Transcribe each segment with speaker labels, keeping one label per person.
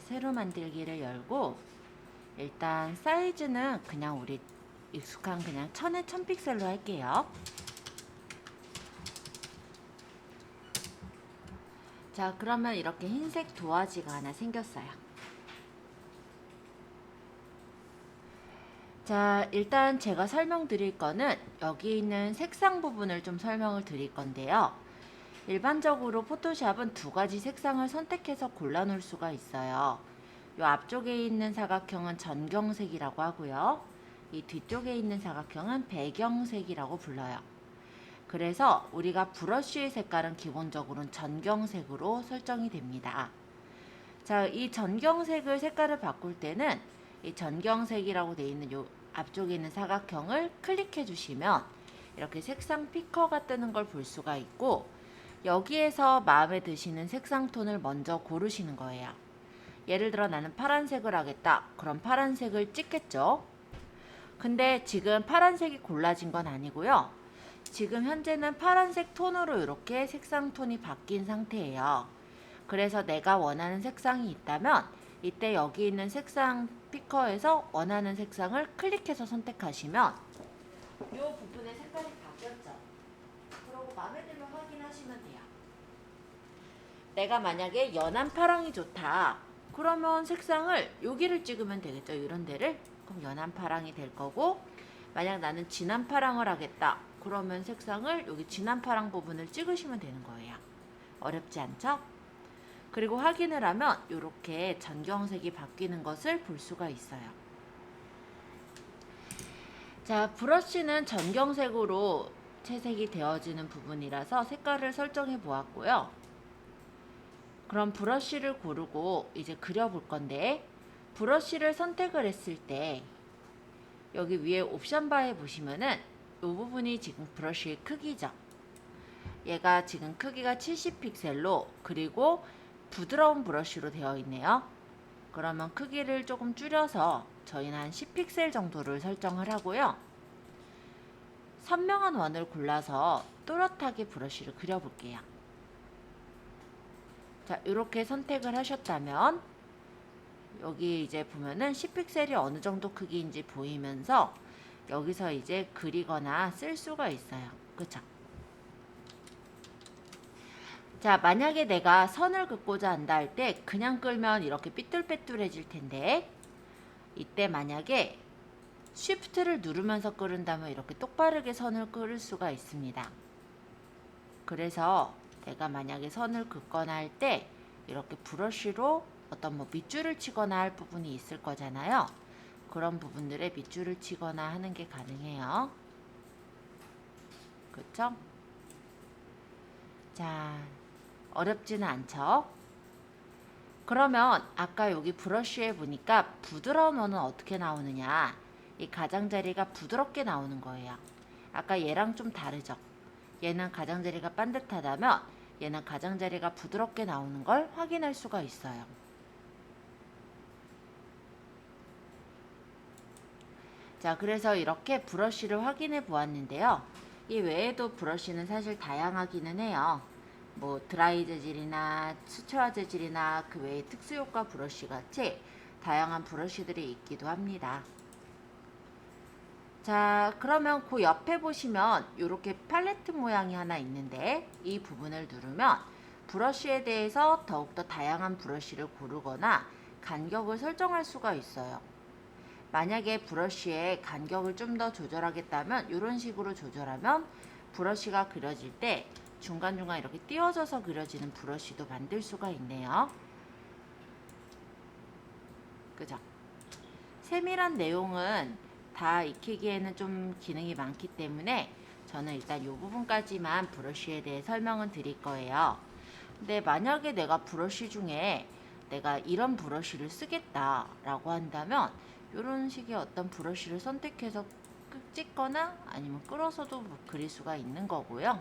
Speaker 1: 새로 만들기를 열고 일단 사이즈는 그냥 우리 익숙한 그냥 1000에 1000픽셀로 할게요. 자, 그러면 이렇게 흰색 도화지가 하나 생겼어요. 자, 일단 제가 설명드릴 거는 여기 있는 색상 부분을 좀 설명을 드릴 건데요. 일반적으로 포토샵은 두 가지 색상을 선택해서 골라놓을 수가 있어요. 이 앞쪽에 있는 사각형은 전경색이라고 하고요. 이 뒤쪽에 있는 사각형은 배경색이라고 불러요. 그래서 우리가 브러쉬의 색깔은 기본적으로는 전경색으로 설정이 됩니다. 자, 이 전경색을 색깔을 바꿀 때는 이 전경색이라고 되어 있는 요 앞쪽에 있는 사각형을 클릭해 주시면 이렇게 색상 피커가 뜨는 걸 볼 수가 있고, 여기에서 마음에 드시는 색상 톤을 먼저 고르시는 거예요. 예를 들어 나는 파란색을 하겠다. 그럼 파란색을 찍겠죠. 근데 지금 파란색이 골라진 건 아니고요. 지금 현재는 파란색 톤으로 이렇게 색상 톤이 바뀐 상태예요. 그래서 내가 원하는 색상이 있다면 이때 여기 있는 색상 피커에서 원하는 색상을 클릭해서 선택하시면 이 부분의 색깔이 바뀌었죠. 그리고 마음에 들면 확인하시면 돼요. 내가 만약에 연한 파랑이 좋다. 그러면 색상을 여기를 찍으면 되겠죠. 이런 데를. 그럼 연한 파랑이 될 거고, 만약 나는 진한 파랑을 하겠다. 그러면 색상을 여기 진한 파랑 부분을 찍으시면 되는 거예요. 어렵지 않죠? 그리고 확인을 하면 이렇게 전경색이 바뀌는 것을 볼 수가 있어요. 자, 브러쉬는 전경색으로 채색이 되어지는 부분이라서 색깔을 설정해 보았고요. 그럼 브러쉬를 고르고 이제 그려볼 건데, 브러쉬를 선택을 했을 때 여기 위에 옵션 바에 보시면은 이 부분이 지금 브러쉬의 크기죠. 얘가 지금 크기가 70픽셀로 그리고 부드러운 브러쉬로 되어 있네요. 그러면 크기를 조금 줄여서 저희는 한 10픽셀 정도를 설정을 하고요. 선명한 원을 골라서 또렷하게 브러쉬를 그려볼게요. 자, 이렇게 선택을 하셨다면 여기 이제 보면은 10픽셀이 어느 정도 크기인지 보이면서 여기서 이제 그리거나 쓸 수가 있어요. 그쵸? 자, 만약에 내가 선을 긋고자 한다 할 때 그냥 끌면 이렇게 삐뚤빼뚤해질 텐데, 이때 만약에 Shift를 누르면서 끄른다면 이렇게 똑바르게 선을 끄를 수가 있습니다. 그래서 내가 만약에 선을 긋거나 할 때 이렇게 브러쉬로 어떤 뭐 밑줄을 치거나 할 부분이 있을 거잖아요. 그런 부분들에 밑줄을 치거나 하는 게 가능해요. 그렇죠? 자, 어렵지는 않죠? 그러면 아까 여기 브러쉬에 보니까 부드러운 원은 어떻게 나오느냐, 이 가장자리가 부드럽게 나오는 거예요. 아까 얘랑 좀 다르죠? 얘는 가장자리가 반듯하다면 얘는 가장자리가 부드럽게 나오는 걸 확인할 수가 있어요. 자, 그래서 이렇게 브러쉬를 확인해 보았는데요. 이 외에도 브러쉬는 사실 다양하기는 해요. 뭐 드라이 재질이나 수채화 재질이나 그 외에 특수효과 브러쉬 같이 다양한 브러쉬들이 있기도 합니다. 자, 그러면 그 옆에 보시면 이렇게 팔레트 모양이 하나 있는데, 이 부분을 누르면 브러쉬에 대해서 더욱더 다양한 브러쉬를 고르거나 간격을 설정할 수가 있어요. 만약에 브러쉬의 간격을 좀 더 조절하겠다면 이런 식으로 조절하면 브러쉬가 그려질 때 중간중간 이렇게 띄워져서 그려지는 브러쉬도 만들 수가 있네요. 그죠? 세밀한 내용은 다 익히기에는 좀 기능이 많기 때문에 저는 일단 이 부분까지만 브러쉬에 대해 설명은 드릴 거예요. 근데 만약에 내가 브러쉬 중에 내가 이런 브러쉬를 쓰겠다 라고 한다면 이런 식의 어떤 브러쉬를 선택해서 찍거나 아니면 끌어서도 그릴 수가 있는 거고요.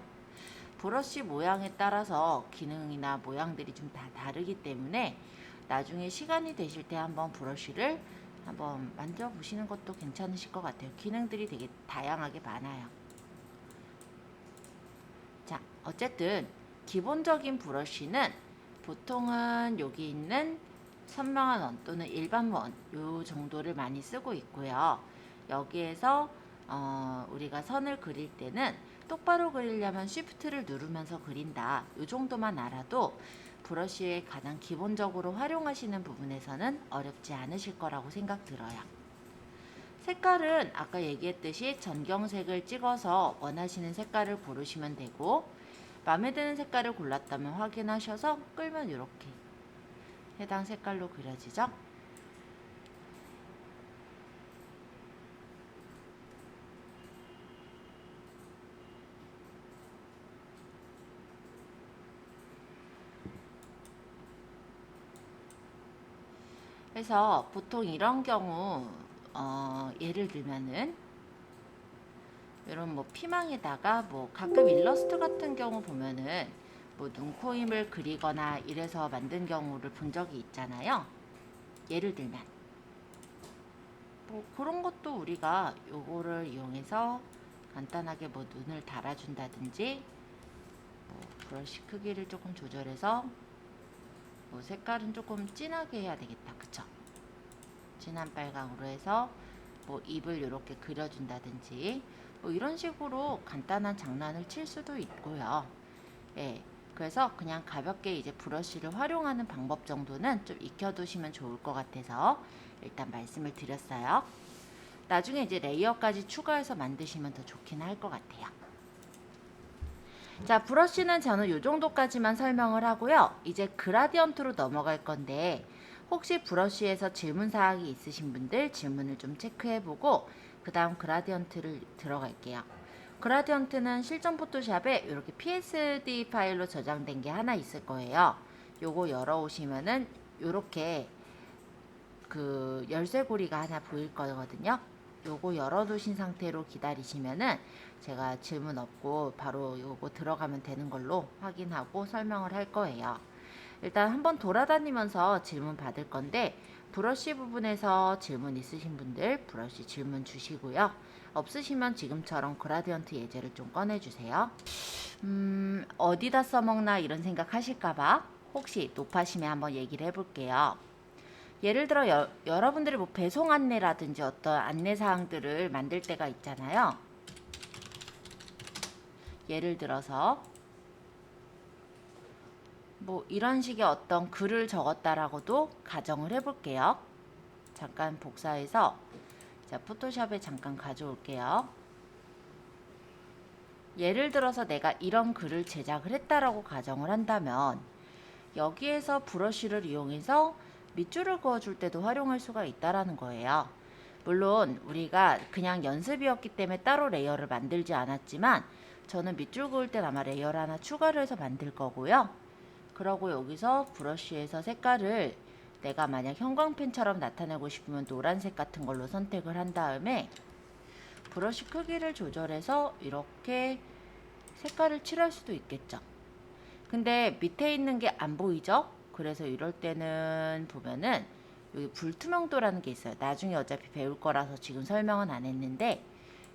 Speaker 1: 브러쉬 모양에 따라서 기능이나 모양들이 좀 다 다르기 때문에 나중에 시간이 되실 때 한번 브러쉬를 한번 만져보시는 것도 괜찮으실 것 같아요. 기능들이 되게 다양하게 많아요. 자, 어쨌든 기본적인 브러쉬는 보통은 여기 있는 선명한 원 또는 일반 원 요 정도를 많이 쓰고 있고요. 여기에서 우리가 선을 그릴 때는 똑바로 그리려면 쉬프트를 누르면서 그린다. 요 정도만 알아도 브러쉬의 가장 기본적으로 활용하시는 부분에서는 어렵지 않으실 거라고 생각 들어요. 색깔은 아까 얘기했듯이 전경색을 찍어서 원하시는 색깔을 고르시면 되고, 마음에 드는 색깔을 골랐다면 확인하셔서 끌면 이렇게 해당 색깔로 그려지죠. 그래서 보통 이런 경우 예를 들면은 이런 뭐 피망에다가 뭐 가끔 일러스트 같은 경우 보면은 뭐 눈코입을 그리거나 이래서 만든 경우를 본 적이 있잖아요. 예를 들면 뭐 그런 것도 우리가 요거를 이용해서 간단하게 뭐 눈을 달아준다든지, 뭐 브러쉬 크기를 조금 조절해서 뭐 색깔은 조금 진하게 해야 되겠다. 그쵸? 진한 빨강으로 해서 뭐 입을 이렇게 그려준다든지 뭐 이런 식으로 간단한 장난을 칠 수도 있고요. 예, 그래서 그냥 가볍게 이제 브러쉬를 활용하는 방법 정도는 좀 익혀두시면 좋을 것 같아서 일단 말씀을 드렸어요. 나중에 이제 레이어까지 추가해서 만드시면 더 좋긴 할 것 같아요. 자, 브러쉬는 저는 이 정도까지만 설명을 하고요. 이제 그라디언트로 넘어갈 건데, 혹시 브러쉬에서 질문사항이 있으신 분들 질문을 좀 체크해보고 그 다음 그라디언트를 들어갈게요. 그라디언트는 실전 포토샵에 이렇게 PSD 파일로 저장된 게 하나 있을 거예요. 요거 열어오시면은 이렇게 그 열쇠고리가 하나 보일 거거든요. 요거 열어두신 상태로 기다리시면은 제가 질문 없고 바로 요거 들어가면 되는 걸로 확인하고 설명을 할 거예요. 일단 한번 돌아다니면서 질문 받을 건데, 브러쉬 부분에서 질문 있으신 분들 브러쉬 질문 주시고요. 없으시면 지금처럼 그라디언트 예제를 좀 꺼내주세요. 어디다 써먹나 이런 생각 하실까봐 혹시 높아심에 한번 얘기를 해볼게요. 예를 들어 여러분들이 뭐 배송 안내라든지 어떤 안내 사항들을 만들 때가 있잖아요. 예를 들어서 뭐 이런 식의 어떤 글을 적었다라고도 가정을 해볼게요. 잠깐 복사해서 자, 포토샵에 잠깐 가져올게요. 예를 들어서 내가 이런 글을 제작을 했다라고 가정을 한다면 여기에서 브러쉬를 이용해서 밑줄을 그어줄 때도 활용할 수가 있다라는 거예요. 물론 우리가 그냥 연습이었기 때문에 따로 레이어를 만들지 않았지만, 저는 밑줄 그을 땐 아마 레이어를 하나 추가를 해서 만들 거고요. 그러고 여기서 브러쉬에서 색깔을 내가 만약 형광펜처럼 나타내고 싶으면 노란색 같은 걸로 선택을 한 다음에 브러쉬 크기를 조절해서 이렇게 색깔을 칠할 수도 있겠죠. 근데 밑에 있는 게 안 보이죠? 그래서 이럴 때는 보면은 여기 불투명도라는 게 있어요. 나중에 어차피 배울 거라서 지금 설명은 안 했는데,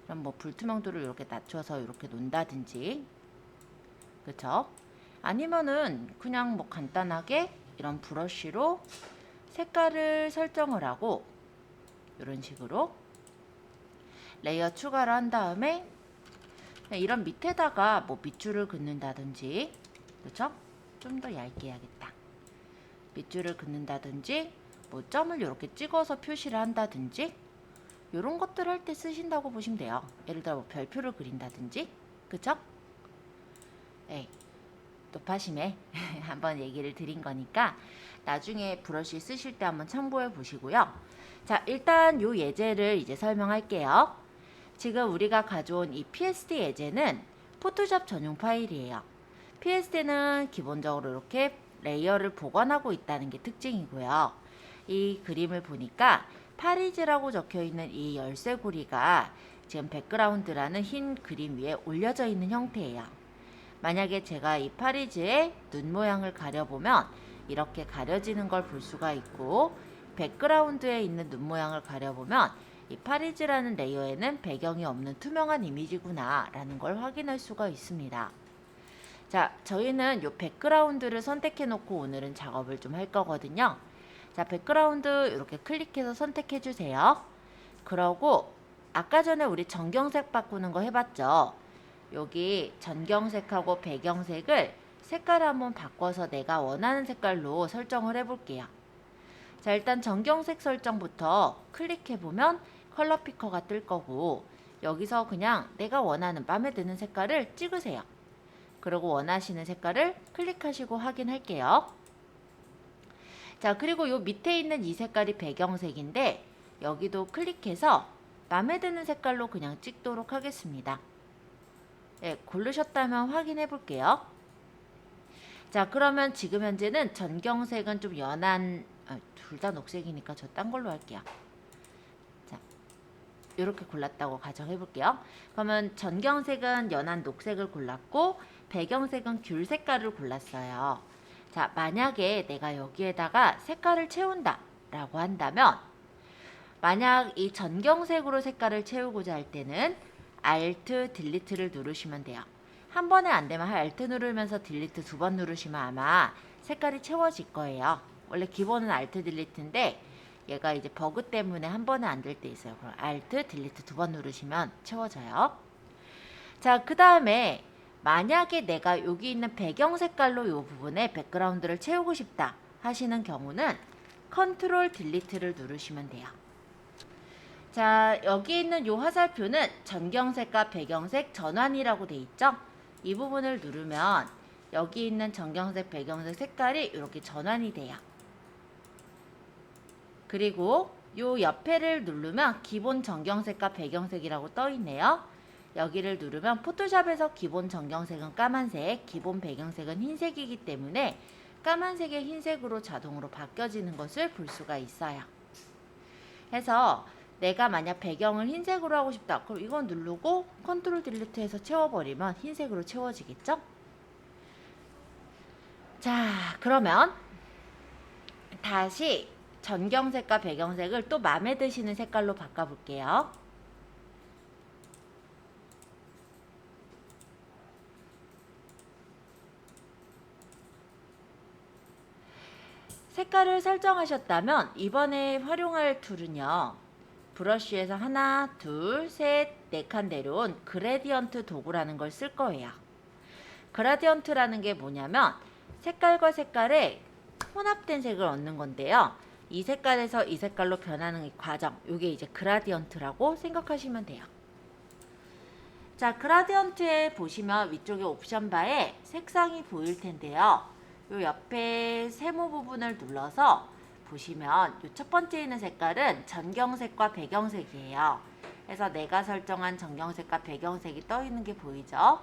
Speaker 1: 그럼 뭐 불투명도를 이렇게 낮춰서 이렇게 놓는다든지, 그쵸? 아니면은 그냥 뭐 간단하게 이런 브러쉬로 색깔을 설정을 하고 이런 식으로 레이어 추가를 한 다음에 이런 밑에다가 뭐 밑줄을 긋는다든지, 그쵸? 좀 더 얇게 해야겠다. 밑줄을 긋는다든지 뭐 점을 이렇게 찍어서 표시를 한다든지 이런 것들 할 때 쓰신다고 보시면 돼요. 예를 들어 뭐 별표를 그린다든지, 그쵸? 네. 높아심에 한번 얘기를 드린 거니까 나중에 브러쉬 쓰실 때 한번 참고해 보시고요. 자, 일단 요 예제를 이제 설명할게요. 지금 우리가 가져온 이 PSD 예제는 포토샵 전용 파일이에요. PSD는 기본적으로 이렇게 레이어를 보관하고 있다는 게 특징이고요. 이 그림을 보니까 파리즈라고 적혀 있는 이 열쇠고리가 지금 백그라운드라는 흰 그림 위에 올려져 있는 형태예요. 만약에 제가 이 파리즈의 눈 모양을 가려보면 이렇게 가려지는 걸 볼 수가 있고, 백그라운드에 있는 눈 모양을 가려보면 이 파리즈라는 레이어에는 배경이 없는 투명한 이미지구나 라는 걸 확인할 수가 있습니다. 자, 저희는 이 백그라운드를 선택해 놓고 오늘은 작업을 좀 할 거거든요. 자, 백그라운드 이렇게 클릭해서 선택해 주세요. 그러고 아까 전에 우리 전경색 바꾸는 거 해봤죠? 여기 전경색하고 배경색을 색깔을 한번 바꿔서 내가 원하는 색깔로 설정을 해볼게요. 자, 일단 전경색 설정부터 클릭해보면 컬러 피커가 뜰 거고, 여기서 그냥 내가 원하는 마음에 드는 색깔을 찍으세요. 그리고 원하시는 색깔을 클릭하시고 확인할게요. 자, 그리고 요 밑에 있는 이 색깔이 배경색인데 여기도 클릭해서 마음에 드는 색깔로 그냥 찍도록 하겠습니다. 네, 고르셨다면 확인해 볼게요. 자, 그러면 지금 현재는 전경색은 좀 연한, 둘 다 녹색이니까 저 딴 걸로 할게요. 자, 이렇게 골랐다고 가정해 볼게요. 그러면 전경색은 연한 녹색을 골랐고 배경색은 귤 색깔을 골랐어요. 자, 만약에 내가 여기에다가 색깔을 채운다 라고 한다면, 만약 이 전경색으로 색깔을 채우고자 할 때는 Alt, Delete를 누르시면 돼요. 한 번에 안 되면 Alt 누르면서 Delete 두 번 누르시면 아마 색깔이 채워질 거예요. 원래 기본은 Alt, Delete인데 얘가 이제 버그 때문에 한 번에 안 될 때 있어요. 그럼 Alt, Delete 두 번 누르시면 채워져요. 자, 그 다음에 만약에 내가 여기 있는 배경 색깔로 이 부분에 백그라운드를 채우고 싶다 하시는 경우는 컨트롤 딜리트를 누르시면 돼요. 자, 여기 있는 이 화살표는 전경색과 배경색 전환이라고 돼 있죠? 이 부분을 누르면 여기 있는 전경색, 배경색 색깔이 이렇게 전환이 돼요. 그리고 이 옆에를 누르면 기본 전경색과 배경색이라고 떠 있네요. 여기를 누르면 포토샵에서 기본 전경색은 까만색, 기본 배경색은 흰색이기 때문에 까만색의 흰색으로 자동으로 바뀌어지는 것을 볼 수가 있어요. 해서 내가 만약 배경을 흰색으로 하고 싶다. 그럼 이건 누르고 컨트롤 딜리트해서 채워버리면 흰색으로 채워지겠죠? 자, 그러면 다시 전경색과 배경색을 또 마음에 드시는 색깔로 바꿔볼게요. 색깔을 설정하셨다면 이번에 활용할 툴은요, 브러쉬에서 하나, 둘, 셋, 네 칸 내려온 그레디언트 도구라는 걸 쓸 거예요. 그라디언트라는 게 뭐냐면 색깔과 색깔의 혼합된 색을 얻는 건데요. 이 색깔에서 이 색깔로 변하는 이 과정, 이게 이제 그라디언트라고 생각하시면 돼요. 자, 그라디언트에 보시면 위쪽에 옵션 바에 색상이 보일 텐데요. 요 옆에 세모 부분을 눌러서 보시면 요 첫 번째 있는 색깔은 전경색과 배경색이에요. 그래서 내가 설정한 전경색과 배경색이 떠 있는 게 보이죠?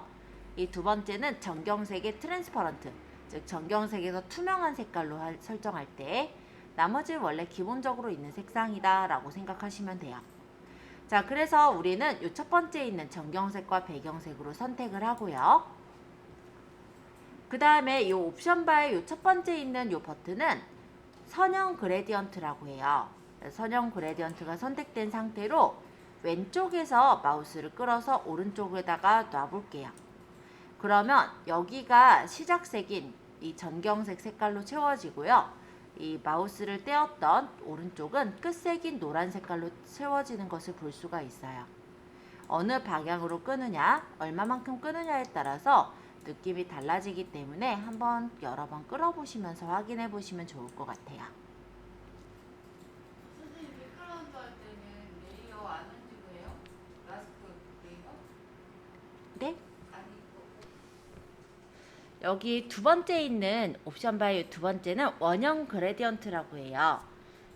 Speaker 1: 이 두 번째는 전경색의 트랜스퍼런트, 즉 전경색에서 투명한 색깔로 설정할 때, 나머지는 원래 기본적으로 있는 색상이다 라고 생각하시면 돼요. 자, 그래서 우리는 요 첫 번째 있는 전경색과 배경색으로 선택을 하고요. 그 다음에 이 옵션 바에 이 첫 번째 있는 이 버튼은 선형 그레디언트라고 해요. 선형 그레디언트가 선택된 상태로 왼쪽에서 마우스를 끌어서 오른쪽에다가 놔볼게요. 그러면 여기가 시작색인 이 전경색 색깔로 채워지고요. 이 마우스를 떼었던 오른쪽은 끝색인 노란 색깔로 채워지는 것을 볼 수가 있어요. 어느 방향으로 끄느냐, 얼마만큼 끄느냐에 따라서 느낌이 달라지기 때문에 한번 여러 번 끌어보시면서 확인해 보시면 좋을 것 같아요.
Speaker 2: 선생님, 백그라운드 할 때는 레이어 안 얹고 해요? 마스크 레이어?
Speaker 1: 네?
Speaker 2: 아니고.
Speaker 1: 여기 두 번째 있는 옵션 바의 두 번째는 원형 그레디언트라고 해요.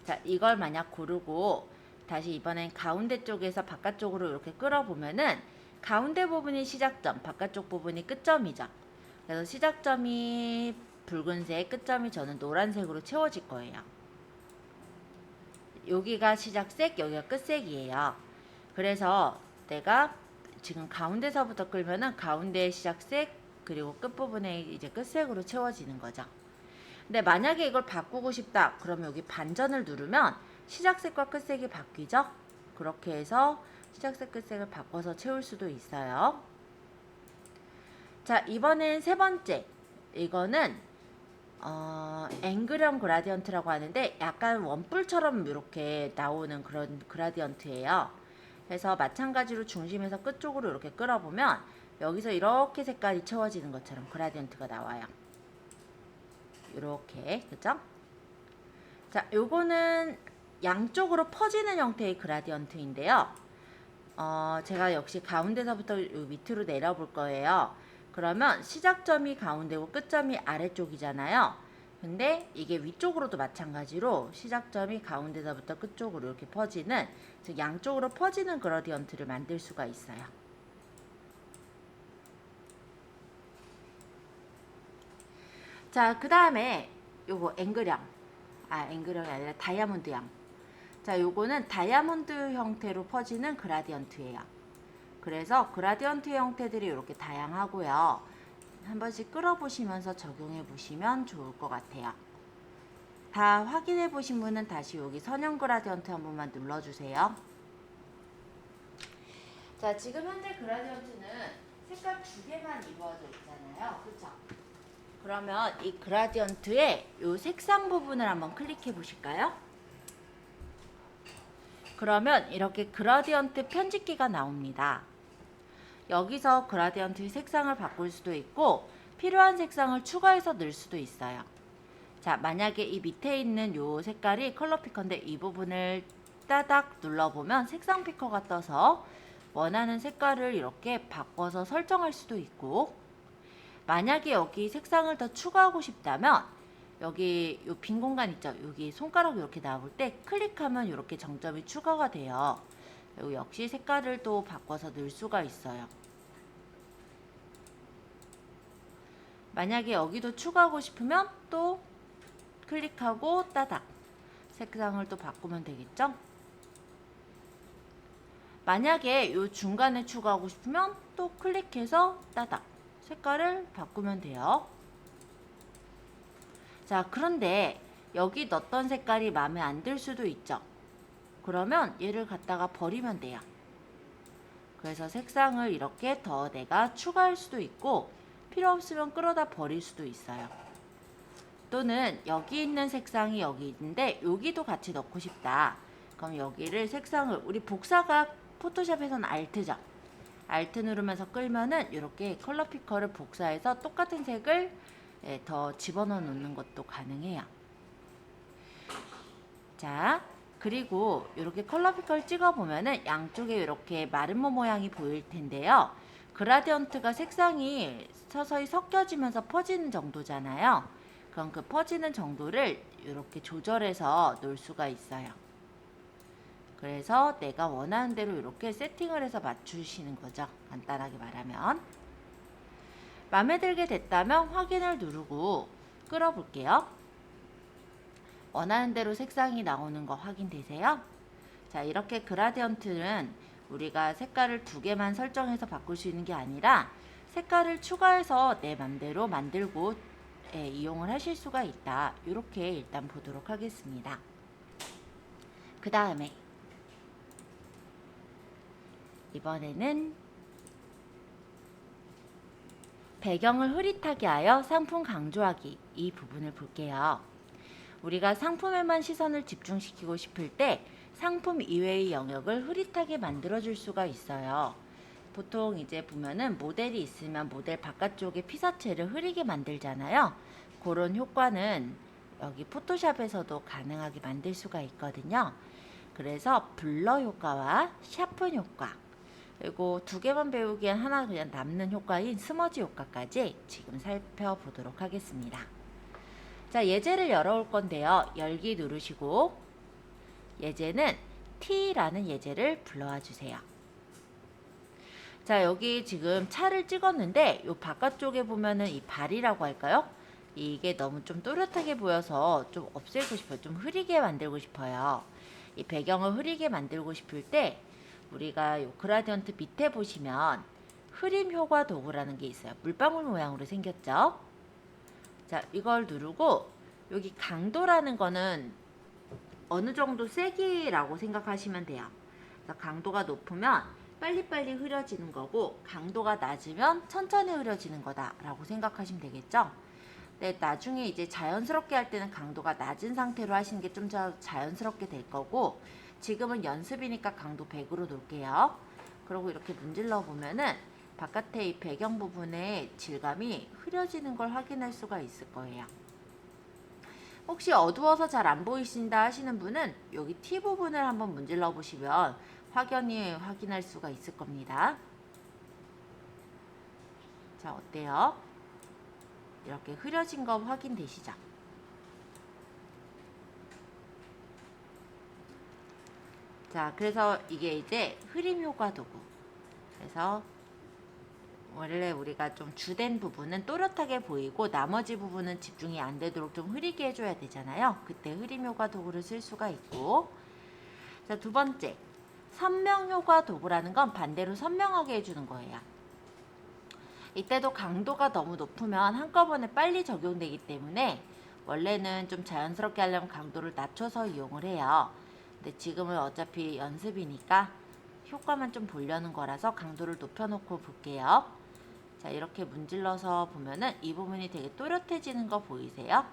Speaker 1: 자, 이걸 만약 고르고 다시 이번엔 가운데 쪽에서 바깥쪽으로 이렇게 끌어보면은 가운데 부분이 시작점, 바깥쪽 부분이 끝점이죠. 그래서 시작점이 붉은색, 끝점이 저는 노란색으로 채워질 거예요. 여기가 시작색, 여기가 끝색이에요. 그래서 내가 지금 가운데서부터 끌면은 가운데의 시작색, 그리고 끝부분에 이제 끝색으로 채워지는 거죠. 근데 만약에 이걸 바꾸고 싶다, 그러면 여기 반전을 누르면 시작색과 끝색이 바뀌죠. 그렇게 해서 시작색, 끝색을 바꿔서 채울 수도 있어요. 자, 이번엔 세 번째. 이거는 앵글형 그라디언트라고 하는데 약간 원뿔처럼 이렇게 나오는 그런 그라디언트예요. 그래서 마찬가지로 중심에서 끝쪽으로 이렇게 끌어보면 여기서 이렇게 색깔이 채워지는 것처럼 그라디언트가 나와요. 이렇게, 그죠? 자, 요거는 양쪽으로 퍼지는 형태의 그라디언트인데요. 제가 역시 가운데서부터 요 밑으로 내려볼 거예요. 그러면 시작점이 가운데고 끝점이 아래쪽이잖아요. 근데 이게 위쪽으로도 마찬가지로 시작점이 가운데서부터 끝쪽으로 이렇게 퍼지는, 즉 양쪽으로 퍼지는 그라디언트를 만들 수가 있어요. 자, 그 다음에 요거 앵글형이 아니라 다이아몬드형. 자, 요거는 다이아몬드 형태로 퍼지는 그라디언트예요. 그래서 그라디언트 형태들이 이렇게 다양하고요. 한 번씩 끌어보시면서 적용해 보시면 좋을 것 같아요. 다 확인해 보신 분은 다시 여기 선형 그라디언트 한 번만 눌러주세요. 자, 지금 현재 그라디언트는 색깔 2개만 이루어져 있잖아요. 그렇죠? 그러면 이 그라디언트의 이 색상 부분을 한번 클릭해 보실까요? 그러면 이렇게 그라디언트 편집기가 나옵니다. 여기서 그라디언트 색상을 바꿀 수도 있고 필요한 색상을 추가해서 넣을 수도 있어요. 자, 만약에 이 밑에 있는 요 색깔이 컬러 피커인데 이 부분을 따닥 눌러보면 색상 피커가 떠서 원하는 색깔을 이렇게 바꿔서 설정할 수도 있고, 만약에 여기 색상을 더 추가하고 싶다면 여기 요 빈 공간 있죠? 여기 손가락 이렇게 나올 때 클릭하면 이렇게 정점이 추가가 돼요. 그리고 역시 색깔을 또 바꿔서 넣을 수가 있어요. 만약에 여기도 추가하고 싶으면 또 클릭하고 따닥 색상을 또 바꾸면 되겠죠? 만약에 요 중간에 추가하고 싶으면 또 클릭해서 따닥 색깔을 바꾸면 돼요. 자, 그런데 여기 넣었던 색깔이 마음에 안 들 수도 있죠. 그러면 얘를 갖다가 버리면 돼요. 그래서 색상을 이렇게 더 내가 추가할 수도 있고 필요 없으면 끌어다 버릴 수도 있어요. 또는 여기 있는 색상이 여기 있는데 여기도 같이 넣고 싶다. 그럼 여기를 색상을, 우리 복사가 포토샵에서는 Alt죠. Alt 누르면서 끌면은 이렇게 컬러 피커를 복사해서 똑같은 색을 더 집어넣어 놓는 것도 가능해요. 자, 그리고 이렇게 컬러 피커를 찍어 보면은 양쪽에 이렇게 마름모 모양이 보일 텐데요. 그라디언트가 색상이 서서히 섞여지면서 퍼지는 정도잖아요. 그럼 그 퍼지는 정도를 이렇게 조절해서 놓을 수가 있어요. 그래서 내가 원하는 대로 이렇게 세팅을 해서 맞추시는 거죠. 간단하게 말하면. 마음에 들게 됐다면 확인을 누르고 끌어볼게요. 원하는 대로 색상이 나오는 거 확인되세요? 자, 이렇게 그라디언트는 우리가 색깔을 2개만 설정해서 바꿀 수 있는 게 아니라 색깔을 추가해서 내 맘대로 만들고 이용을 하실 수가 있다. 이렇게 일단 보도록 하겠습니다. 그 다음에 이번에는 배경을 흐릿하게 하여 상품 강조하기, 이 부분을 볼게요. 우리가 상품에만 시선을 집중시키고 싶을 때 상품 이외의 영역을 흐릿하게 만들어줄 수가 있어요. 보통 이제 보면은 모델이 있으면 모델 바깥쪽에 피사체를 흐리게 만들잖아요. 그런 효과는 여기 포토샵에서도 가능하게 만들 수가 있거든요. 그래서 블러 효과와 샤픈 효과, 그리고 2개만 배우기엔 하나 그냥 남는 효과인 스머지 효과까지 지금 살펴보도록 하겠습니다. 자, 예제를 열어올 건데요. 열기 누르시고 예제는 T라는 예제를 불러와 주세요. 자, 여기 지금 차를 찍었는데 이 바깥쪽에 보면은 이 발이라고 할까요? 이게 너무 좀 또렷하게 보여서 좀 없애고 싶어요. 좀 흐리게 만들고 싶어요. 이 배경을 흐리게 만들고 싶을 때 우리가 이 그라디언트 밑에 보시면 흐림 효과 도구라는 게 있어요. 물방울 모양으로 생겼죠? 자, 이걸 누르고 여기 강도라는 거는 어느 정도 세기라고 생각하시면 돼요. 그래서 강도가 높으면 빨리빨리 흐려지는 거고 강도가 낮으면 천천히 흐려지는 거다라고 생각하시면 되겠죠? 네, 나중에 이제 자연스럽게 할 때는 강도가 낮은 상태로 하시는 게 좀 더 자연스럽게 될 거고, 지금은 연습이니까 강도 100으로 놓을게요. 그리고 이렇게 문질러 보면은 바깥에 이 배경 부분의 질감이 흐려지는 걸 확인할 수가 있을 거예요. 혹시 어두워서 잘 안 보이신다 하시는 분은 여기 T 부분을 한번 문질러 보시면 확연히 확인할 수가 있을 겁니다. 자, 어때요? 이렇게 흐려진 거 확인되시죠? 자, 그래서 이게 이제 흐림 효과 도구. 그래서 원래 우리가 좀 주된 부분은 또렷하게 보이고 나머지 부분은 집중이 안 되도록 좀 흐리게 해줘야 되잖아요. 그때 흐림 효과 도구를 쓸 수가 있고. 자, 두 번째, 선명 효과 도구라는 건 반대로 선명하게 해주는 거예요. 이때도 강도가 너무 높으면 한꺼번에 빨리 적용되기 때문에 원래는 좀 자연스럽게 하려면 강도를 낮춰서 이용을 해요. 근데 지금은 어차피 연습이니까 효과만 좀 보려는 거라서 강도를 높여놓고 볼게요. 자, 이렇게 문질러서 보면은 이 부분이 되게 또렷해지는 거 보이세요?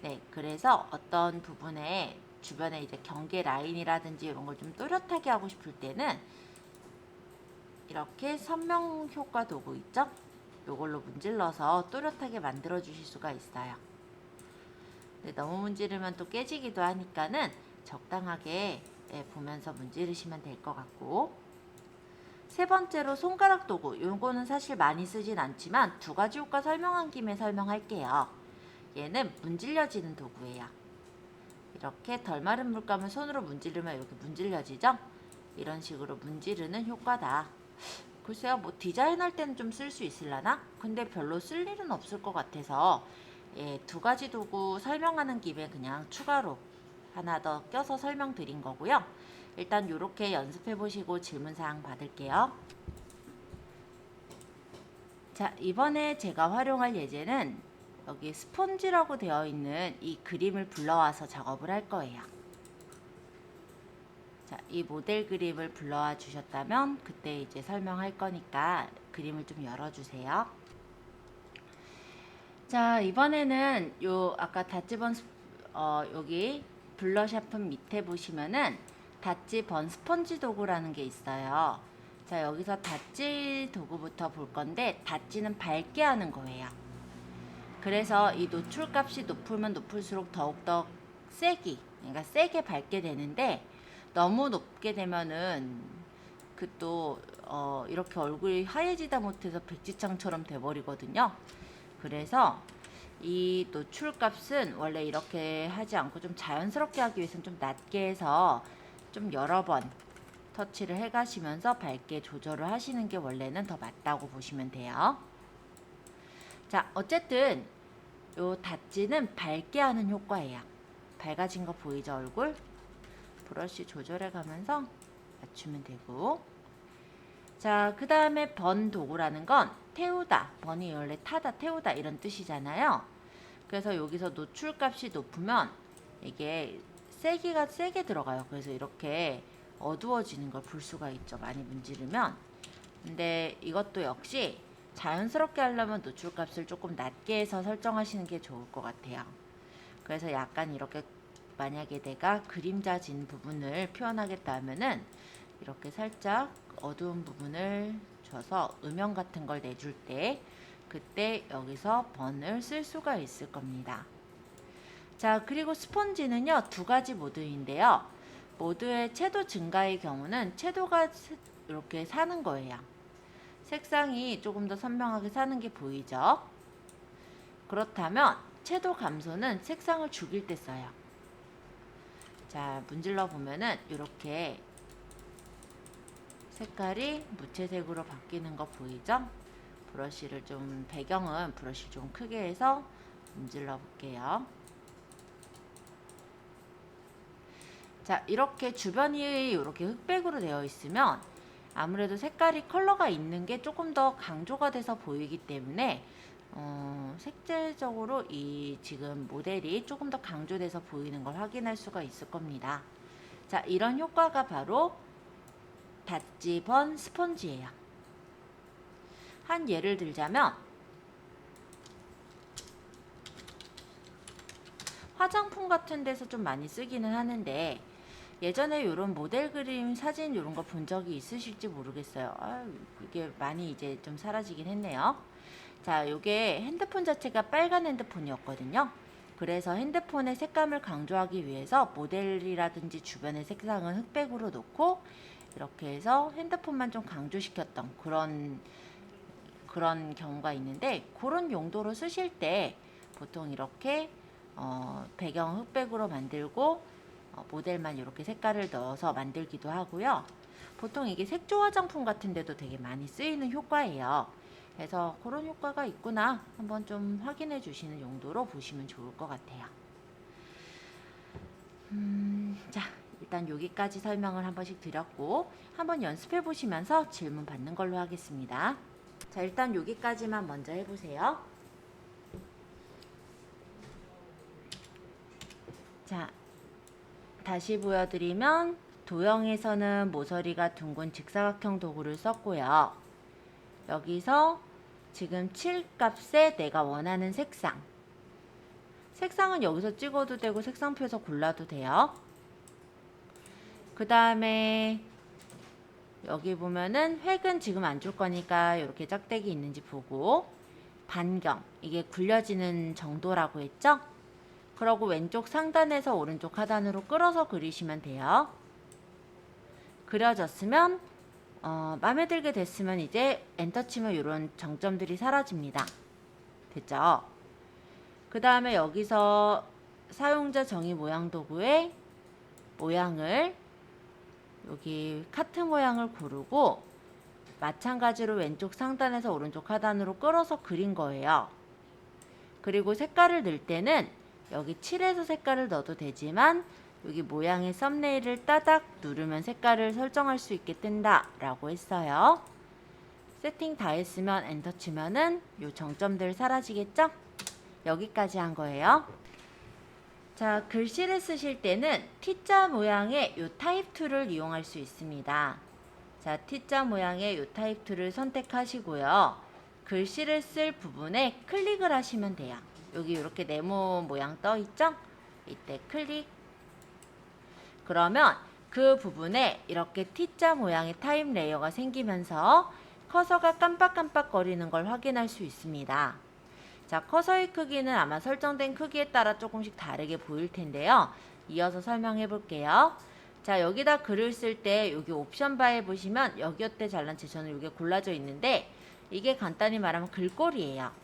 Speaker 1: 네, 그래서 어떤 부분에 주변에 이제 경계 라인이라든지 이런 걸 좀 또렷하게 하고 싶을 때는 이렇게 선명 효과 도구 있죠? 이걸로 문질러서 또렷하게 만들어 주실 수가 있어요. 근데 너무 문지르면 또 깨지기도 하니까는 적당하게 보면서 문지르시면 될 것 같고. 세 번째로 손가락 도구. 요거는 사실 많이 쓰진 않지만 두 가지 효과 설명한 김에 설명할게요. 얘는 문질려지는 도구예요. 이렇게 덜 마른 물감을 손으로 문지르면 이렇게 문질려지죠? 이런 식으로 문지르는 효과다. 글쎄요, 뭐 디자인할 때는 좀 쓸 수 있으려나? 근데 별로 쓸 일은 없을 것 같아서 두 가지 도구 설명하는 김에 그냥 추가로 하나 더 껴서 설명드린 거고요. 일단 이렇게 연습해 보시고 질문사항 받을게요. 자, 이번에 제가 활용할 예제는 여기 스폰지라고 되어 있는 이 그림을 불러와서 작업을 할 거예요. 자, 이 모델 그림을 불러와 주셨다면 그때 이제 설명할 거니까 그림을 좀 열어주세요. 자, 이번에는 요 아까 다찌번 여기 블러 샤픈 밑에 보시면은 다찌번 스펀지 도구라는 게 있어요. 자, 여기서 다찌 도구부터 볼 건데 다찌는 밝게 하는 거예요. 그래서 이 노출 값이 높으면 높을수록 더욱더 그러니까 세게 밝게 되는데 너무 높게 되면은 그 또 이렇게 얼굴이 하얘지다 못해서 백지창처럼 돼버리거든요. 그래서 이 노출 값은 원래 이렇게 하지 않고 좀 자연스럽게 하기 위해서는 좀 낮게 해서 좀 여러 번 터치를 해 가시면서 밝게 조절을 하시는 게 원래는 더 맞다고 보시면 돼요. 자, 어쨌든 요 닷지는 밝게 하는 효과예요. 밝아진 거 보이죠, 얼굴? 브러쉬 조절해 가면서 맞추면 되고. 자, 그 다음에 번 도구라는 건 태우다, 번이 원래 타다, 태우다 이런 뜻이잖아요. 그래서 여기서 노출 값이 높으면 이게 세기가 세게 들어가요. 그래서 이렇게 어두워지는 걸 볼 수가 있죠. 많이 문지르면. 근데 이것도 역시 자연스럽게 하려면 노출 값을 조금 낮게 해서 설정하시는 게 좋을 것 같아요. 그래서 약간 이렇게 만약에 내가 그림자진 부분을 표현하겠다 하면은 이렇게 살짝 어두운 부분을 줘서 음영 같은 걸 내줄 때 그때 여기서 번을 쓸 수가 있을 겁니다. 자, 그리고 스펀지는요, 두 가지 모드인데요. 모드의 채도 증가의 경우는 채도가 이렇게 사는 거예요. 색상이 조금 더 선명하게 사는 게 보이죠? 그렇다면 채도 감소는 색상을 죽일 때 써요. 자, 문질러 보면은 이렇게 색깔이 무채색으로 바뀌는 거 보이죠? 브러쉬를 좀, 배경은 브러쉬 좀 크게 해서 문질러 볼게요. 자, 이렇게 주변이 이렇게 흑백으로 되어 있으면 아무래도 색깔이 컬러가 있는 게 조금 더 강조가 돼서 보이기 때문에 색채적으로 이 지금 모델이 조금 더 강조돼서 보이는 걸 확인할 수가 있을 겁니다. 자, 이런 효과가 바로 닷지번 스펀지예요. 한 예를 들자면 화장품 같은 데서 좀 많이 쓰기는 하는데 예전에 이런 모델 그림 사진 이런 거 본 적이 있으실지 모르겠어요. 이게 많이 이제 좀 사라지긴 했네요. 자, 요게 핸드폰 자체가 빨간 핸드폰이었거든요. 그래서 핸드폰의 색감을 강조하기 위해서 모델이라든지 주변의 색상은 흑백으로 놓고 이렇게 해서 핸드폰만 좀 강조시켰던 그런 경우가 있는데, 그런 용도로 쓰실 때 보통 이렇게 배경 흑백으로 만들고 모델만 이렇게 색깔을 넣어서 만들기도 하고요. 보통 이게 색조 화장품 같은 데도 되게 많이 쓰이는 효과예요. 그래서 그런 효과가 있구나 한번 좀 확인해 주시는 용도로 보시면 좋을 것 같아요. 자, 일단 여기까지 설명을 한 번씩 드렸고 한번 연습해 보시면서 질문 받는 걸로 하겠습니다. 자, 일단 여기까지만 먼저 해보세요. 자, 다시 보여드리면 도형에서는 모서리가 둥근 직사각형 도구를 썼고요. 여기서 지금 7 값에 내가 원하는 색상은 여기서 찍어도 되고 색상표에서 골라도 돼요. 그 다음에 여기 보면은 획은 지금 안 줄 거니까 이렇게 짝대기 있는지 보고, 반경 이게 굴려지는 정도라고 했죠. 그러고 왼쪽 상단에서 오른쪽 하단으로 끌어서 그리시면 돼요. 그려졌으면 마음에 들게 됐으면 이제 엔터 치면 이런 정점들이 사라집니다. 됐죠? 그 다음에 여기서 사용자 정의 모양 도구의 모양을 여기 카트 모양을 고르고 마찬가지로 왼쪽 상단에서 오른쪽 하단으로 끌어서 그린 거예요. 그리고 색깔을 넣을 때는 여기 7에서 색깔을 넣어도 되지만 여기 모양의 썸네일을 따닥 누르면 색깔을 설정할 수 있게 뜬다 라고 했어요. 세팅 다 했으면 엔터 치면은 요 정점들 사라지겠죠? 여기까지 한 거예요. 자, 글씨를 쓰실 때는 T자 모양의 요 타입 툴을 이용할 수 있습니다. 자, T자 모양의 요 타입 툴을 선택하시고요. 글씨를 쓸 부분에 클릭을 하시면 돼요. 여기 이렇게 네모 모양 떠 있죠? 이때 클릭. 그러면 그 부분에 이렇게 T자 모양의 타입 레이어가 생기면서 커서가 깜빡깜빡 거리는 걸 확인할 수 있습니다. 자, 커서의 크기는 아마 설정된 크기에 따라 조금씩 다르게 보일 텐데요. 이어서 설명해 볼게요. 자, 여기다 글을 쓸 때 여기 옵션 바에 보시면 여기어때 잘난 제처는 이게 골라져 있는데, 이게 간단히 말하면 글꼴이에요.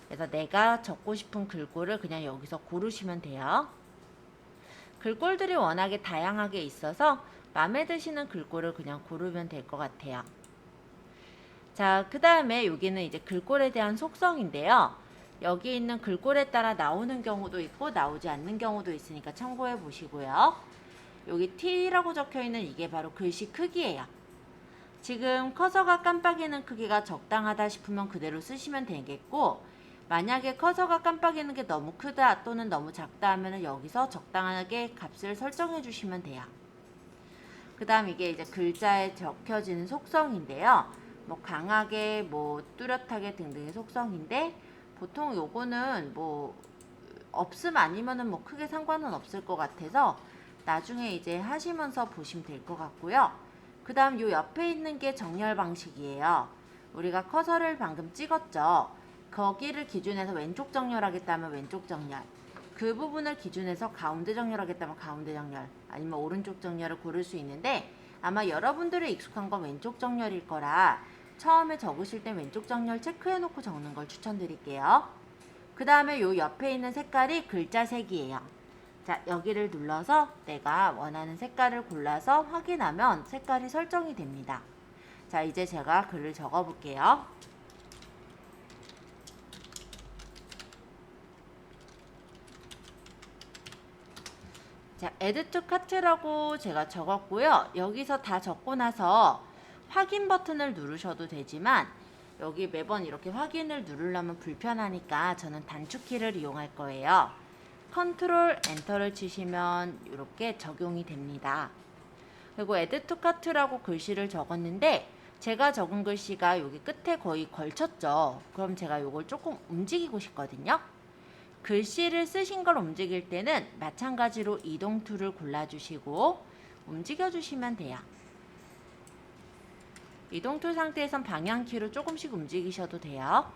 Speaker 1: 그래서 내가 적고 싶은 글꼴을 그냥 여기서 고르시면 돼요. 글꼴들이 워낙에 다양하게 있어서 마음에 드시는 글꼴을 그냥 고르면 될 것 같아요. 자, 그 다음에 여기는 이제 글꼴에 대한 속성인데요. 여기 있는 글꼴에 따라 나오는 경우도 있고 나오지 않는 경우도 있으니까 참고해 보시고요. 여기 T라고 적혀 있는 이게 바로 글씨 크기예요. 지금 커서가 깜빡이는 크기가 적당하다 싶으면 그대로 쓰시면 되겠고, 만약에 커서가 깜빡이는 게 너무 크다 또는 너무 작다 하면 여기서 적당하게 값을 설정해 주시면 돼요. 그 다음 이게 이제 글자에 적혀지는 속성인데요. 뭐 강하게, 뭐 뚜렷하게 등등의 속성인데, 보통 요거는 뭐 없음 아니면은 뭐 크게 상관은 없을 것 같아서 나중에 이제 하시면서 보시면 될 것 같고요. 그 다음 요 옆에 있는 게 정렬 방식이에요. 우리가 커서를 방금 찍었죠. 거기를 기준해서 왼쪽 정렬하겠다면 왼쪽 정렬, 그 부분을 기준해서 가운데 정렬하겠다면 가운데 정렬, 아니면 오른쪽 정렬을 고를 수 있는데, 아마 여러분들이 익숙한 건 왼쪽 정렬일 거라 처음에 적으실 때 왼쪽 정렬 체크해 놓고 적는 걸 추천드릴게요. 그 다음에 요 옆에 있는 색깔이 글자 색이에요. 자, 여기를 눌러서 내가 원하는 색깔을 골라서 확인하면 색깔이 설정이 됩니다. 자, 이제 제가 글을 적어 볼게요. 자, add to cart라고 제가 적었고요. 여기서 다 적고 나서 확인 버튼을 누르셔도 되지만 여기 매번 이렇게 확인을 누르려면 불편하니까 저는 단축키를 이용할 거예요. 컨트롤 엔터를 치시면 이렇게 적용이 됩니다. 그리고 add to cart라고 글씨를 적었는데 제가 적은 글씨가 여기 끝에 거의 걸쳤죠. 그럼 제가 이걸 조금 움직이고 싶거든요. 글씨를 쓰신 걸 움직일 때는 마찬가지로 이동 툴을 골라주시고 움직여주시면 돼요. 이동 툴 상태에선 방향키로 조금씩 움직이셔도 돼요.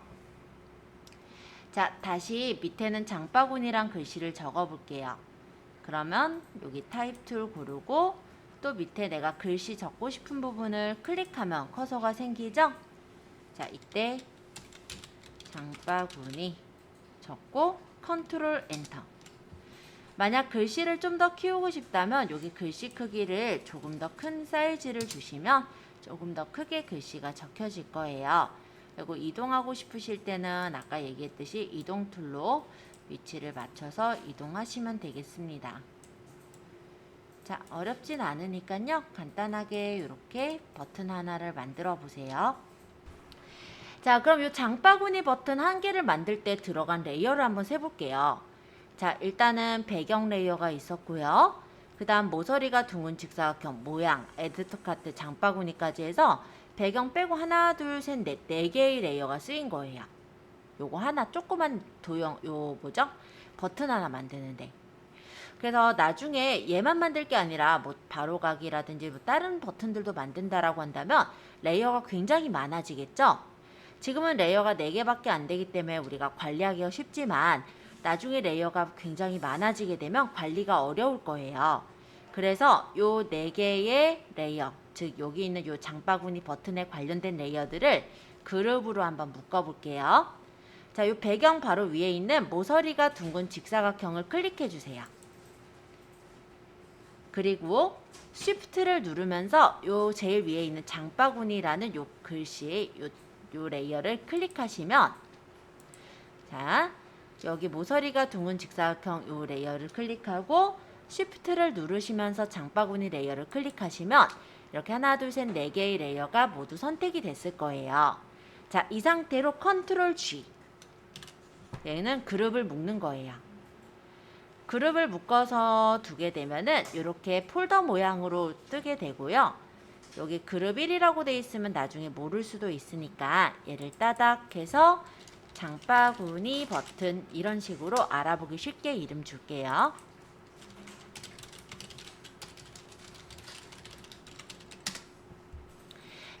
Speaker 1: 자, 다시 밑에는 장바구니랑 글씨를 적어 볼게요. 그러면 여기 타입 툴 고르고 또 밑에 내가 글씨 적고 싶은 부분을 클릭하면 커서가 생기죠? 자, 이때 장바구니 적고 컨트롤 엔터. 만약 글씨를 좀 더 키우고 싶다면 여기 글씨 크기를 조금 더 큰 사이즈를 주시면 조금 더 크게 글씨가 적혀질 거예요. 그리고 이동하고 싶으실 때는 아까 얘기했듯이 이동 툴로 위치를 맞춰서 이동하시면 되겠습니다. 자, 어렵진 않으니까요. 간단하게 이렇게 버튼 하나를 만들어 보세요. 자, 그럼 이 장바구니 버튼 한 개를 만들 때 들어간 레이어를 한번 세볼게요. 자, 일단은 배경 레이어가 있었고요. 그 다음 모서리가 둥근 직사각형 모양, 에디터 카트, 장바구니까지 해서 배경 빼고 하나, 둘, 셋, 넷, 네 개의 레이어가 쓰인 거예요. 요거 하나 조그만 도형, 버튼 하나 만드는데. 그래서 나중에 얘만 만들 게 아니라 뭐 바로가기라든지 뭐 다른 버튼들도 만든다라고 한다면 레이어가 굉장히 많아지겠죠? 지금은 레이어가 4개밖에 안 되기 때문에 우리가 관리하기가 쉽지만 나중에 레이어가 굉장히 많아지게 되면 관리가 어려울 거예요. 그래서 요 4개의 레이어, 즉 여기 있는 요 장바구니 버튼에 관련된 레이어들을 그룹으로 한번 묶어 볼게요. 자, 요 배경 바로 위에 있는 모서리가 둥근 직사각형을 클릭해 주세요. 그리고 Shift를 누르면서 요 제일 위에 있는 장바구니라는 요 글씨, 요 레이어를 클릭하시면, 자, 여기 모서리가 둥근 직사각형 요 레이어를 클릭하고 Shift를 누르시면서 장바구니 레이어를 클릭하시면 이렇게 하나, 둘, 셋, 4개의 레이어가 모두 선택이 됐을 거예요. 자, 이 상태로 컨트롤 G. 얘는 그룹을 묶는 거예요. 그룹을 묶어서 두게 되면은 이렇게 폴더 모양으로 뜨게 되고요. 여기 그룹 1이라고 돼 있으면 나중에 모를 수도 있으니까 얘를 따닥 해서 장바구니 버튼 이런 식으로 알아보기 쉽게 이름 줄게요.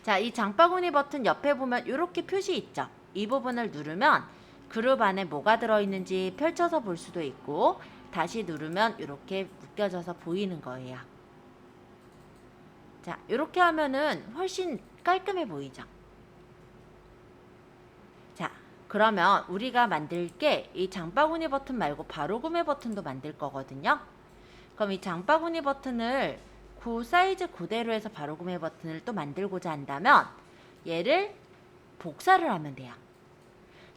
Speaker 1: 자, 이 장바구니 버튼 옆에 보면 이렇게 표시 있죠? 이 부분을 누르면 그룹 안에 뭐가 들어있는지 펼쳐서 볼 수도 있고 다시 누르면 이렇게 묶여져서 보이는 거예요. 자, 이렇게 하면은 훨씬 깔끔해 보이죠? 자, 그러면 우리가 만들 게 이 장바구니 버튼 말고 바로 구매 버튼도 만들 거거든요. 그럼 이 장바구니 버튼을 그 사이즈 그대로 해서 바로 구매 버튼을 또 만들고자 한다면 얘를 복사를 하면 돼요.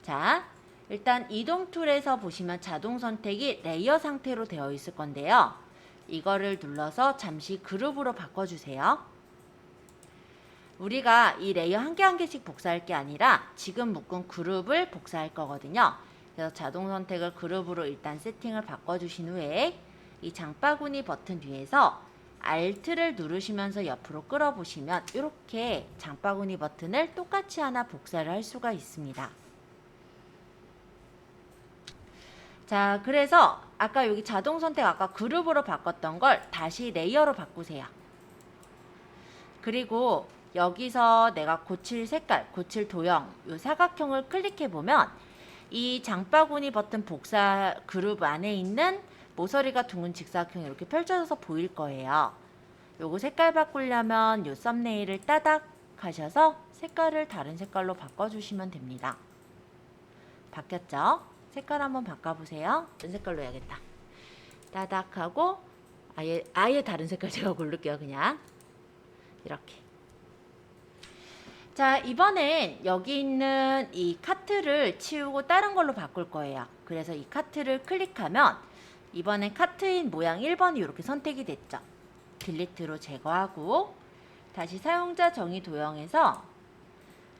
Speaker 1: 자, 일단 이동 툴에서 보시면 자동 선택이 레이어 상태로 되어 있을 건데요. 이거를 눌러서 잠시 그룹으로 바꿔주세요. 우리가 이 레이어 한 개 한 개씩 복사할 게 아니라 지금 묶은 그룹을 복사할 거거든요. 그래서 자동 선택을 그룹으로 일단 세팅을 바꿔주신 후에 이 장바구니 버튼 위에서 Alt를 누르시면서 옆으로 끌어보시면 이렇게 장바구니 버튼을 똑같이 하나 복사를 할 수가 있습니다. 자, 그래서 아까 여기 자동 선택 아까 그룹으로 바꿨던 걸 다시 레이어로 바꾸세요. 그리고 여기서 내가 고칠 색깔, 고칠 도형, 요 사각형을 클릭해 보면 이 장바구니 버튼 복사 그룹 안에 있는 모서리가 둥근 직사각형이 이렇게 펼쳐져서 보일 거예요. 요거 색깔 바꾸려면 요 썸네일을 따닥 하셔서 색깔을 다른 색깔로 바꿔주시면 됩니다. 바뀌었죠? 색깔 한번 바꿔보세요. 어떤 색깔로 해야겠다. 따닥 하고 아예 다른 색깔 제가 고를게요. 그냥 이렇게. 자, 이번엔 여기 있는 이 카트를 치우고 다른 걸로 바꿀 거예요. 그래서 이 카트를 클릭하면 이번엔 카트인 모양 1번이 이렇게 선택이 됐죠. 딜리트로 제거하고 다시 사용자 정의 도형에서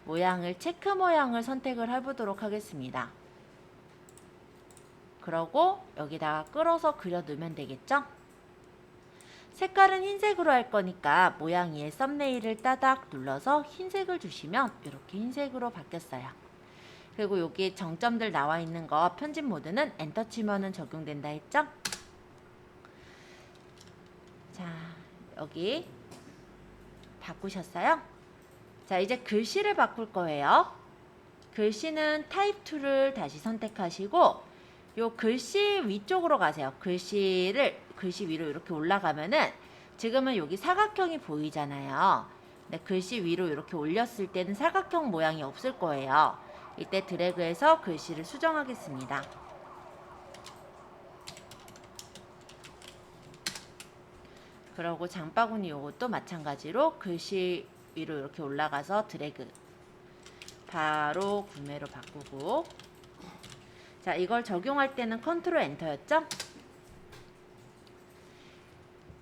Speaker 1: 모양을 체크 모양을 선택을 해보도록 하겠습니다. 그러고 여기다가 끌어서 그려 넣으면 되겠죠? 색깔은 흰색으로 할 거니까 모양 위에 썸네일을 따닥 눌러서 흰색을 주시면 이렇게 흰색으로 바뀌었어요. 그리고 여기 정점들 나와 있는 거 편집 모드는 엔터 치면은 적용된다 했죠? 자, 여기 바꾸셨어요? 자, 이제 글씨를 바꿀 거예요. 글씨는 타입 2를 다시 선택하시고 요 글씨 위쪽으로 가세요. 글씨 위로 이렇게 올라가면은 지금은 여기 사각형이 보이잖아요. 근데 글씨 위로 이렇게 올렸을 때는 사각형 모양이 없을 거예요. 이때 드래그해서 글씨를 수정하겠습니다. 그러고 장바구니 요것도 마찬가지로 글씨 위로 이렇게 올라가서 드래그 바로 구매로 바꾸고, 자, 이걸 적용할 때는 컨트롤 엔터였죠?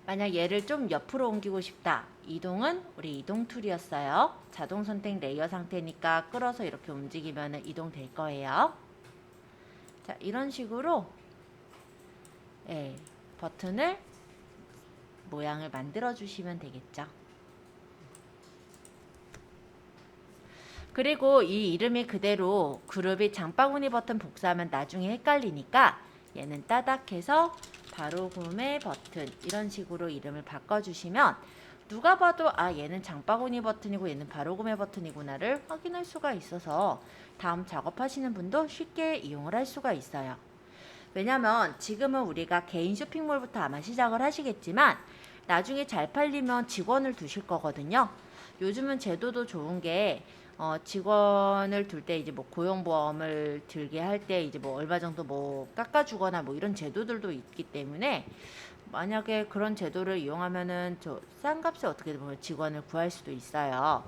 Speaker 1: 만약 얘를 좀 옆으로 옮기고 싶다. 이동은 우리 이동 툴이었어요. 자동 선택 레이어 상태니까 끌어서 이렇게 움직이면 이동될 거예요. 자, 이런 식으로 버튼을 모양을 만들어 주시면 되겠죠. 그리고 이 이름이 그대로 그룹이 장바구니 버튼 복사하면 나중에 헷갈리니까 얘는 따닥해서 바로 구매 버튼 이런 식으로 이름을 바꿔주시면 누가 봐도 아, 얘는 장바구니 버튼이고 얘는 바로 구매 버튼이구나를 확인할 수가 있어서 다음 작업하시는 분도 쉽게 이용을 할 수가 있어요. 왜냐면 지금은 우리가 개인 쇼핑몰부터 아마 시작을 하시겠지만 나중에 잘 팔리면 직원을 두실 거거든요. 요즘은 제도도 좋은 게 직원을 둘 때 이제 뭐 고용보험을 들게 할 때 이제 뭐 얼마 정도 뭐 깎아주거나 뭐 이런 제도들도 있기 때문에 만약에 그런 제도를 이용하면은 싼 값에 어떻게 보면 직원을 구할 수도 있어요.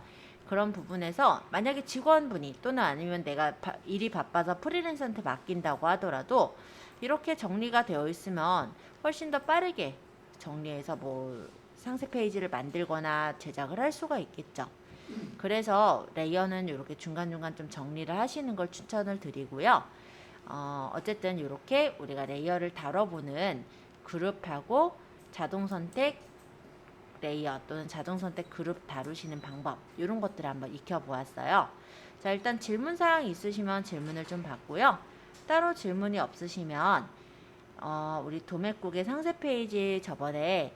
Speaker 1: 그런 부분에서 만약에 직원분이 또는 아니면 내가 일이 바빠서 프리랜서한테 맡긴다고 하더라도 이렇게 정리가 되어 있으면 훨씬 더 빠르게 정리해서 뭐 상세 페이지를 만들거나 제작을 할 수가 있겠죠. 그래서 레이어는 이렇게 중간중간 좀 정리를 하시는 걸 추천을 드리고요. 어쨌든 이렇게 우리가 레이어를 다뤄보는 그룹하고 자동 선택 레이어 또는 자동 선택 그룹 다루시는 방법 이런 것들을 한번 익혀보았어요. 자, 일단 질문사항 있으시면 질문을 좀 받고요. 따로 질문이 없으시면 우리 도매국의 상세 페이지 저번에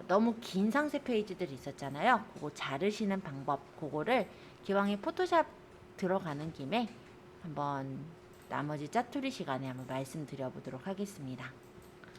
Speaker 1: 너무 긴 상세 페이지들이 있었잖아요. 그거 자르시는 방법 그거를 기왕에 포토샵 들어가는 김에 한번 나머지 짜투리 시간에 한번 말씀드려 보도록 하겠습니다.